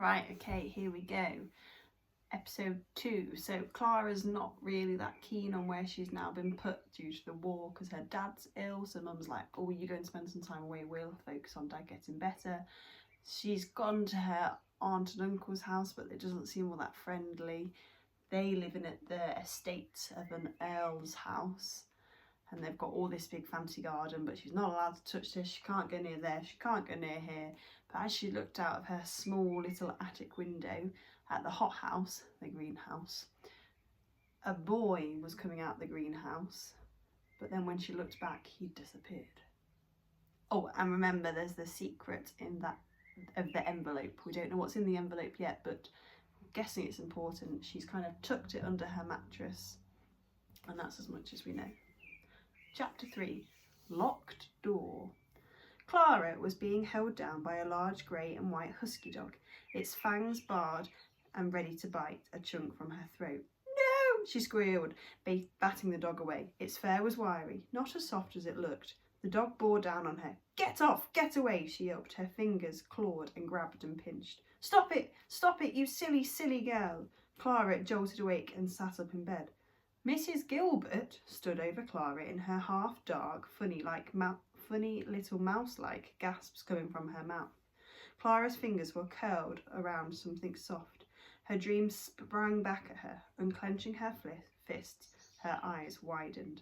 Right, okay, here we go. Episode 2. So Clara's not really that keen on where she's now been put due to the war because her dad's ill. So mum's like, oh, you're going to spend some time away, we'll focus on dad getting better. She's gone to her aunt and uncle's house, but it doesn't seem all that friendly. They live in the estate of an earl's house, and they've got all this big fancy garden, but she's not allowed to touch this. She can't go near there, she can't go near here. But as she looked out of her small little attic window at the hothouse, the greenhouse, a boy was coming out the greenhouse, but then when she looked back, he'd disappeared. Oh, and remember, there's the secret in that of the envelope. We don't know what's in the envelope yet, but I'm guessing it's important. She's kind of tucked it under her mattress, and that's as much as we know. Chapter 3. Locked Door. Clara was being held down by a large grey and white husky dog, its fangs barred and ready to bite a chunk from her throat. No, she squealed, batting the dog away. Its fur was wiry, not as soft as it looked. The dog bore down on her. Get off, get away, she yelped. Her fingers clawed and grabbed and pinched. Stop it, you silly, silly girl. Clara jolted awake and sat up in bed. Mrs. Gilbert stood over Clara in her half-dark, funny little mouse-like gasps coming from her mouth. Clara's fingers were curled around something soft. Her dream sprang back at her. Unclenching her fists, her eyes widened.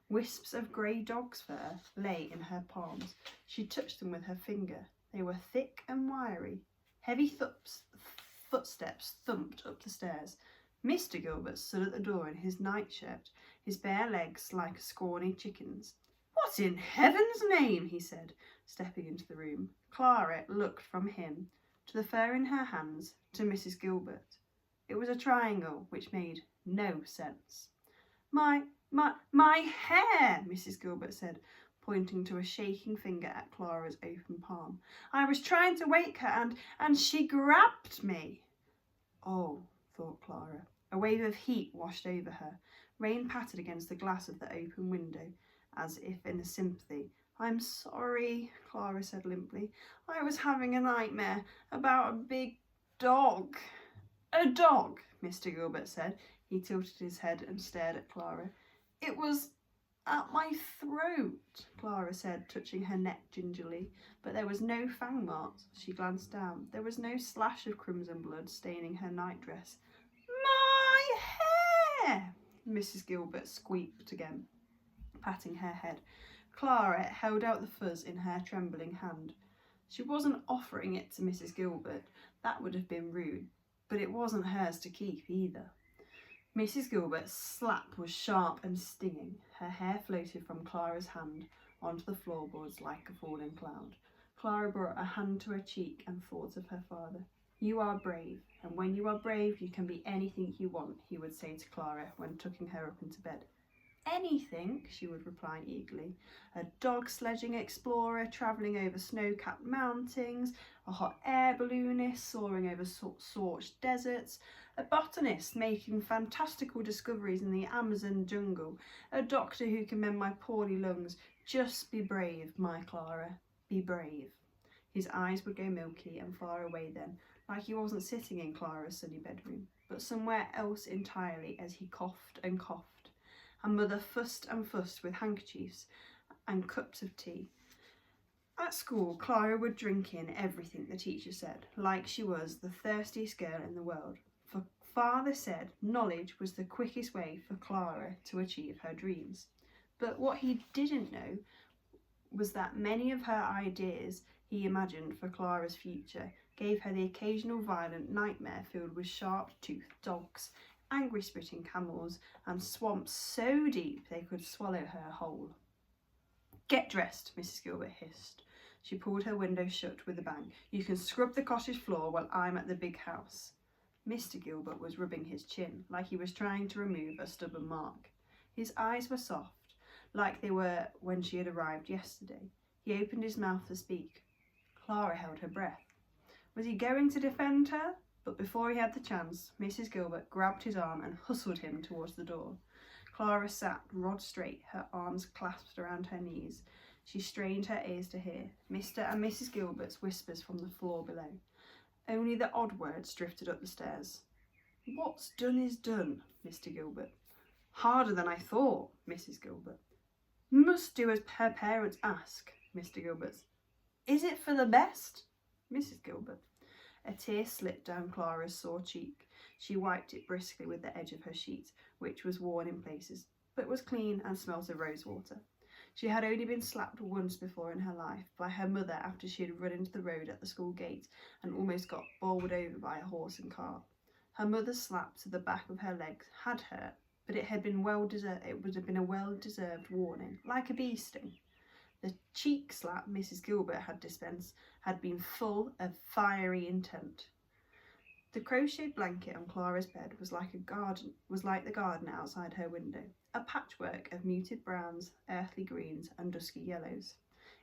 Wisps of grey dog's fur lay in her palms. She touched them with her finger. They were thick and wiry. Heavy footsteps thumped up the stairs. Mr. Gilbert stood at the door in his nightshirt, his bare legs like a scrawny chicken's. What in heaven's name? He said, stepping into the room. Clara looked from him to the fur in her hands to Mrs. Gilbert. It was a triangle, which made no sense. My hair, Mrs. Gilbert said, pointing to a shaking finger at Clara's open palm. I was trying to wake her and she grabbed me. Oh, thought Clara. A wave of heat washed over her. Rain pattered against the glass of the open window, as if in a sympathy. I'm sorry, Clara said limply. I was having a nightmare about a big dog. A dog, Mr. Gilbert said. He tilted his head and stared at Clara. It was at my throat, Clara said, touching her neck gingerly, but there was no fang marks. She glanced down. There was no slash of crimson blood staining her nightdress. My hair, Mrs. Gilbert squeaked again, patting her head. Clara held out the fuzz in her trembling hand. She wasn't offering it to Mrs. Gilbert. That would have been rude, but it wasn't hers to keep either. Mrs. Gilbert's slap was sharp and stinging. Her hair floated from Clara's hand onto the floorboards like a falling cloud. Clara brought a hand to her cheek and thought of her father. You are brave, and when you are brave, you can be anything you want, he would say to Clara when tucking her up into bed. Anything, she would reply eagerly. A dog-sledging explorer travelling over snow-capped mountains, a hot air balloonist soaring over scorched deserts, a botanist making fantastical discoveries in the Amazon jungle, a doctor who can mend my poorly lungs. Just be brave, my Clara, be brave. His eyes would go milky and far away then, like he wasn't sitting in Clara's sunny bedroom, but somewhere else entirely as he coughed and coughed. And Mother fussed and fussed with handkerchiefs and cups of tea. At school, Clara would drink in everything the teacher said, like she was the thirstiest girl in the world. For Father said knowledge was the quickest way for Clara to achieve her dreams. But what he didn't know was that many of her ideas he imagined for Clara's future gave her the occasional violent nightmare filled with sharp-toothed dogs, angry-spitting camels, and swamps so deep they could swallow her whole. Get dressed, Mrs. Gilbert hissed. She pulled her window shut with a bang. You can scrub the cottage floor while I'm at the big house. Mr. Gilbert was rubbing his chin, like he was trying to remove a stubborn mark. His eyes were soft, like they were when she had arrived yesterday. He opened his mouth to speak. Clara held her breath. Was he going to defend her? But before he had the chance, Mrs. Gilbert grabbed his arm and hustled him towards the door. Clara sat rod straight, her arms clasped around her knees. She strained her ears to hear Mr. and Mrs. Gilbert's whispers from the floor below. Only the odd words drifted up the stairs. What's done is done, Mr. Gilbert. Harder than I thought, Mrs. Gilbert. Must do as her parents ask, Mr. Gilbert. Is it for the best, Mrs. Gilbert? A tear slipped down Clara's sore cheek. She wiped it briskly with the edge of her sheet, which was worn in places, but was clean and smelt of rosewater. She had only been slapped once before in her life, by her mother after she had run into the road at the school gate and almost got bowled over by a horse and cart. Her mother's slap to the back of her legs had hurt, but it would have been a well-deserved warning, like a bee sting. The cheek slap Mrs. Gilbert had dispensed had been full of fiery intent. The crocheted blanket on Clara's bed was like the garden outside her window, a patchwork of muted browns, earthly greens, and dusky yellows.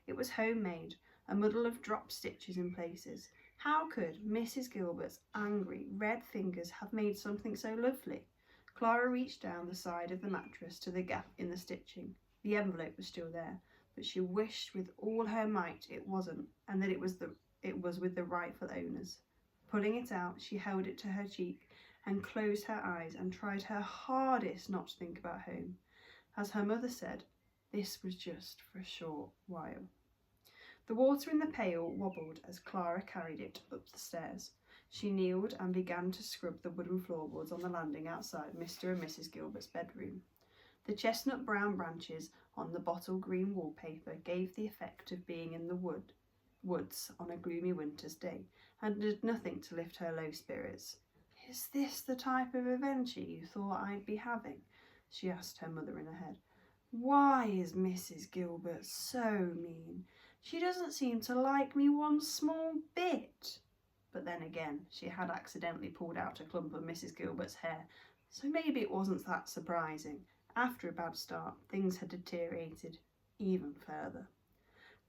It was homemade, a muddle of dropped stitches in places. How could Mrs. Gilbert's angry, red fingers have made something so lovely? Clara reached down the side of the mattress to the gap in the stitching. The envelope was still there, but she wished with all her might it wasn't, and that it was with the rightful owners. Pulling it out, she held it to her cheek and closed her eyes and tried her hardest not to think about home. As her mother said, this was just for a short while. The water in the pail wobbled as Clara carried it up the stairs. She kneeled and began to scrub the wooden floorboards on the landing outside Mr. and Mrs. Gilbert's bedroom. The chestnut brown branches on the bottle green wallpaper gave the effect of being in the woods on a gloomy winter's day, and did nothing to lift her low spirits. Is this the type of adventure you thought I'd be having? She asked her mother in her head. Why is Mrs. Gilbert so mean? She doesn't seem to like me one small bit. But then again, she had accidentally pulled out a clump of Mrs. Gilbert's hair, so maybe it wasn't that surprising. After a bad start, things had deteriorated even further.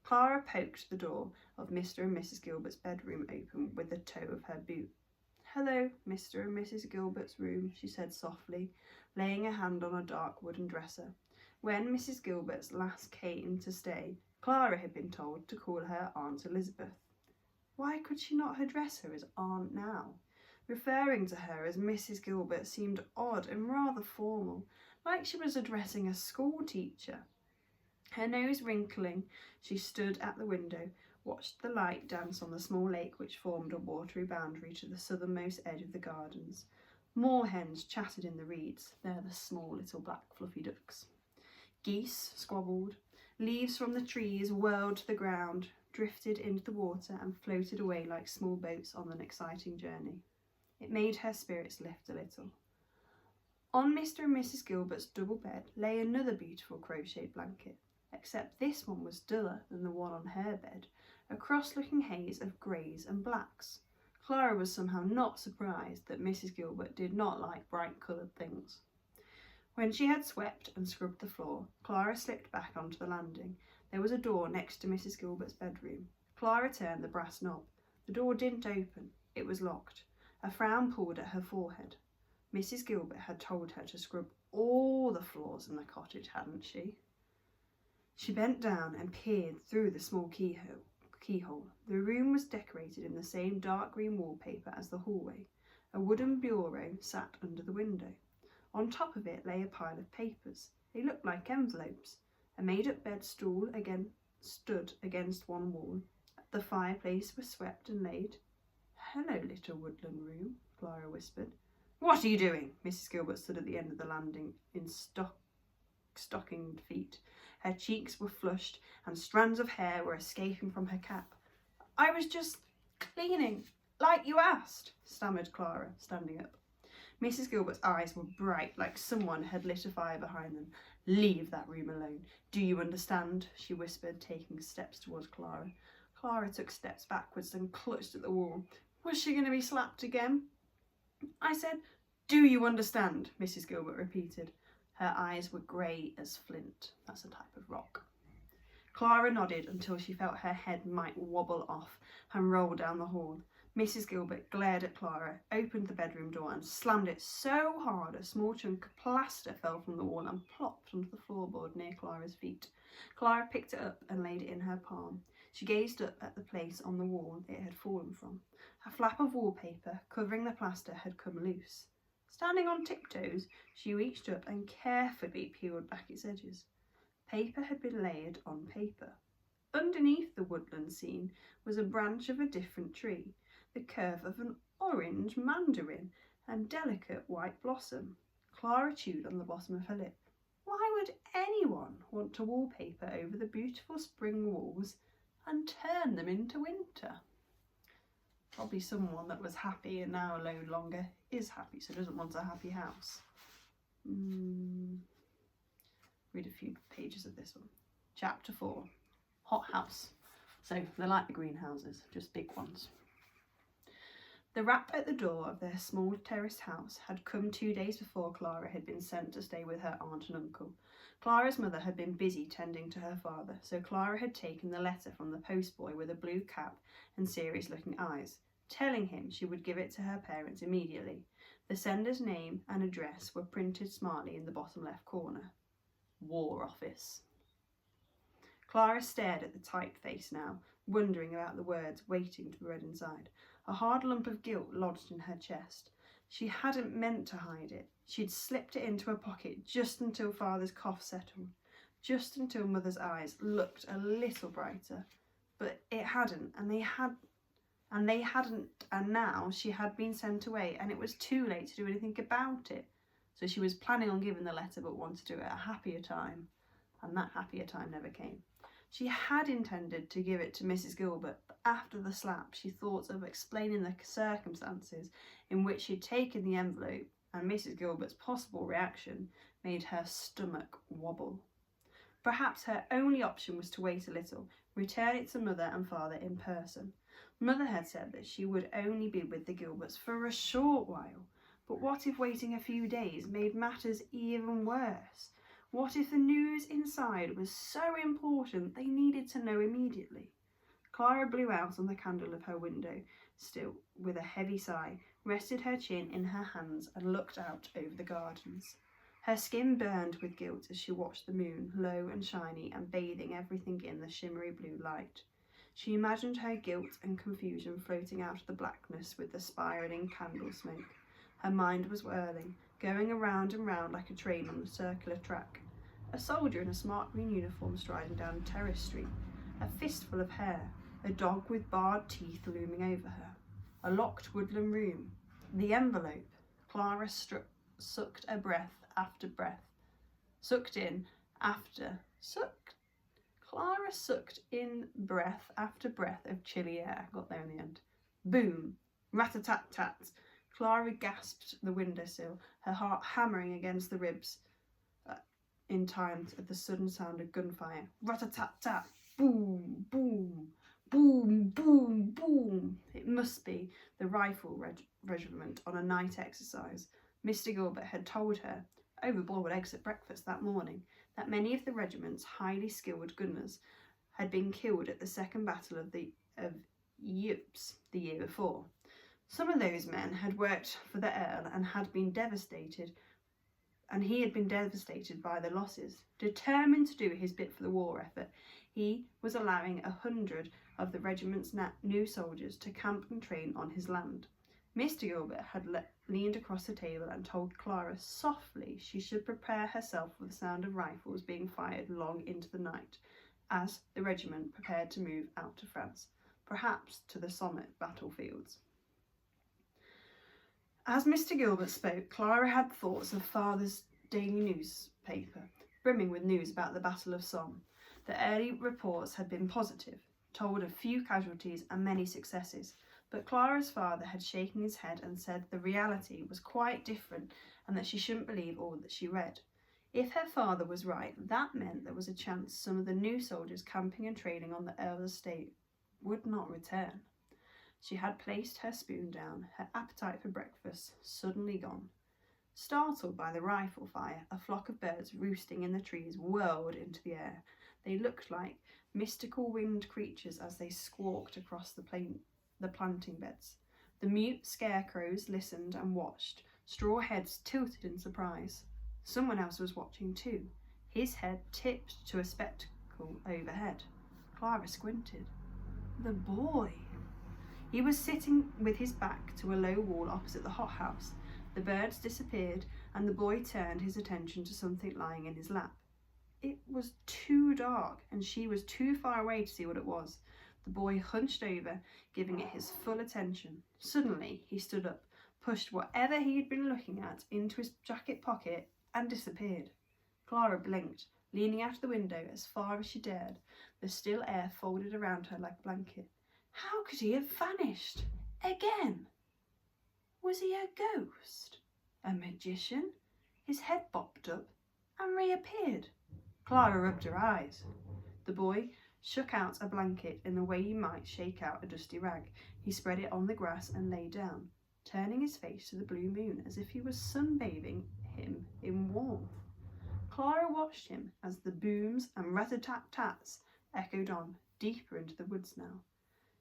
Clara poked the door of Mr. and Mrs. Gilbert's bedroom open with the toe of her boot. Hello, Mr. and Mrs. Gilbert's room, she said softly, laying a hand on a dark wooden dresser. When Mrs. Gilbert's last came to stay, Clara had been told to call her Aunt Elizabeth. Why could she not address her as Aunt now? Referring to her as Mrs. Gilbert seemed odd and rather formal, like she was addressing a school teacher. Her nose wrinkling, she stood at the window, watched the light dance on the small lake which formed a watery boundary to the southernmost edge of the gardens. Moorhens chattered in the reeds, they're the small little black fluffy ducks. Geese squabbled. Leaves from the trees whirled to the ground, drifted into the water and floated away like small boats on an exciting journey. It made her spirits lift a little. On Mr. and Mrs. Gilbert's double bed lay another beautiful crocheted blanket, except this one was duller than the one on her bed, a cross-looking haze of greys and blacks. Clara was somehow not surprised that Mrs. Gilbert did not like bright-coloured things. When she had swept and scrubbed the floor, Clara slipped back onto the landing. There was a door next to Mrs. Gilbert's bedroom. Clara turned the brass knob. The door didn't open. It was locked. A frown pulled at her forehead. Mrs. Gilbert had told her to scrub all the floors in the cottage, hadn't she? She bent down and peered through the small keyhole. The room was decorated in the same dark green wallpaper as the hallway. A wooden bureau sat under the window. On top of it lay a pile of papers. They looked like envelopes. A made-up bed stool stood against one wall. The fireplace was swept and laid. Hello, little woodland room, Clara whispered. What are you doing? Mrs. Gilbert stood at the end of the landing in stockinged feet. Her cheeks were flushed and strands of hair were escaping from her cap. I was just cleaning, like you asked, stammered Clara, standing up. Mrs. Gilbert's eyes were bright, like someone had lit a fire behind them. Leave that room alone. Do you understand? She whispered, taking steps towards Clara. Clara took steps backwards and clutched at the wall. Was she going to be slapped again? I said, do you understand? Mrs. Gilbert repeated. Her eyes were grey as flint. That's a type of rock. Clara nodded until she felt her head might wobble off and roll down the hall. Mrs. Gilbert glared at Clara, opened the bedroom door and slammed it so hard a small chunk of plaster fell from the wall and plopped onto the floorboard near Clara's feet. Clara picked it up and laid it in her palm. She gazed up at the place on the wall it had fallen from. A flap of wallpaper covering the plaster had come loose. Standing on tiptoes, she reached up and carefully peeled back its edges. Paper had been layered on paper. Underneath the woodland scene was a branch of a different tree, the curve of an orange mandarin and delicate white blossom. Clara chewed on the bottom of her lip. Why would anyone want to wallpaper over the beautiful spring walls and turn them into winter? Probably someone that was happy and now no longer is happy, so doesn't want a happy house. Read a few pages of this one. Chapter 4. Hot house. So they're like the greenhouses, just big ones. The rap at the door of their small terraced house had come 2 days before Clara had been sent to stay with her aunt and uncle. Clara's mother had been busy tending to her father, so Clara had taken the letter from the postboy with a blue cap and serious-looking eyes, telling him she would give it to her parents immediately. The sender's name and address were printed smartly in the bottom left corner. War Office. Clara stared at the typeface now, wondering about the words waiting to be read inside. A hard lump of guilt lodged in her chest. She hadn't meant to hide it. She'd slipped it into her pocket just until father's cough settled, just until mother's eyes looked a little brighter. But it hadn't, and now she had been sent away, and it was too late to do anything about it. So she was planning on giving the letter, but wanted to do it at a happier time, and that happier time never came. She had intended to give it to Mrs. Gilbert, but after the slap she thought of explaining the circumstances in which she'd taken the envelope, and Mrs. Gilbert's possible reaction made her stomach wobble. Perhaps her only option was to wait a little, return it to mother and father in person. Mother had said that she would only be with the Gilberts for a short while, but what if waiting a few days made matters even worse? What if the news inside was so important they needed to know immediately? Clara blew out on the candle of her window, still, with a heavy sigh, rested her chin in her hands and looked out over the gardens. Her skin burned with guilt as she watched the moon, low and shiny and bathing everything in the shimmery blue light. She imagined her guilt and confusion floating out of the blackness with the spiralling candle smoke. Her mind was whirling, going around and round like a train on a circular track. A soldier in a smart green uniform striding down Terrace Street, a fistful of hair, a dog with barred teeth looming over her, a locked woodland room, the envelope. Clara sucked a breath after breath, Clara sucked in breath after breath of chilly air. Got there in the end. Boom, rat-a-tat-tat. Clara gasped the windowsill, her heart hammering against the ribs in time at the sudden sound of gunfire. Rat-a-tat-tat, boom, boom, boom, boom, boom. It must be the rifle regiment on a night exercise. Mr. Gilbert had told her, over boiled eggs at breakfast that morning, that many of the regiment's highly skilled gunners had been killed at the second battle of Ypres the year before. Some of those men had worked for the Earl and he had been devastated by the losses. Determined to do his bit for the war effort, he was allowing 100 of the regiment's new soldiers to camp and train on his land. Mr. Gilbert had leaned across the table and told Clara softly she should prepare herself for the sound of rifles being fired long into the night, as the regiment prepared to move out to France, perhaps to the Somme battlefields. As Mr. Gilbert spoke, Clara had thoughts of father's daily newspaper, brimming with news about the Battle of Somme. The early reports had been positive, told of few casualties and many successes, but Clara's father had shaken his head and said the reality was quite different and that she shouldn't believe all that she read. If her father was right, that meant there was a chance some of the new soldiers camping and training on the Earl's estate would not return. She had placed her spoon down, her appetite for breakfast suddenly gone. Startled by the rifle fire, a flock of birds roosting in the trees whirled into the air. They looked like mystical winged creatures as they squawked across the planting beds. The mute scarecrows listened and watched, straw heads tilted in surprise. Someone else was watching too, his head tipped to a spectacle overhead. Clara squinted. The boy! He was sitting with his back to a low wall opposite the hothouse. The birds disappeared, and the boy turned his attention to something lying in his lap. It was too dark, and she was too far away to see what it was. The boy hunched over, giving it his full attention. Suddenly, he stood up, pushed whatever he had been looking at into his jacket pocket, and disappeared. Clara blinked, leaning out of the window as far as she dared, the still air folded around her like a blanket. How could he have vanished? Again? Was he a ghost? A magician? His head bobbed up and reappeared. Clara rubbed her eyes. The boy shook out a blanket in the way you might shake out a dusty rag. He spread it on the grass and lay down, turning his face to the blue moon as if he was sunbathing him in warmth. Clara watched him as the booms and rat-a-tat-tats echoed on, deeper into the woods now.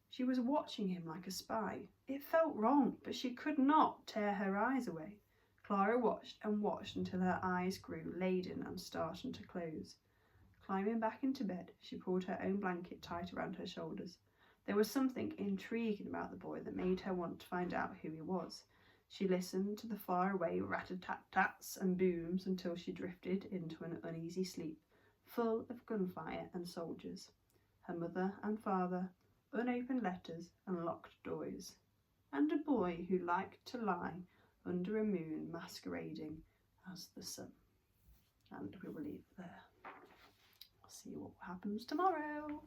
She was watching him like a spy. It felt wrong, but she could not tear her eyes away. Clara watched and watched until her eyes grew laden and starting to close. Climbing back into bed, she pulled her own blanket tight around her shoulders. There was something intriguing about the boy that made her want to find out who he was. She listened to the faraway rat-a-tat-tats and booms until she drifted into an uneasy sleep, full of gunfire and soldiers, her mother and father, unopened letters and locked doors, and a boy who liked to lie under a moon masquerading as the sun. And we will leave it there. See what happens tomorrow.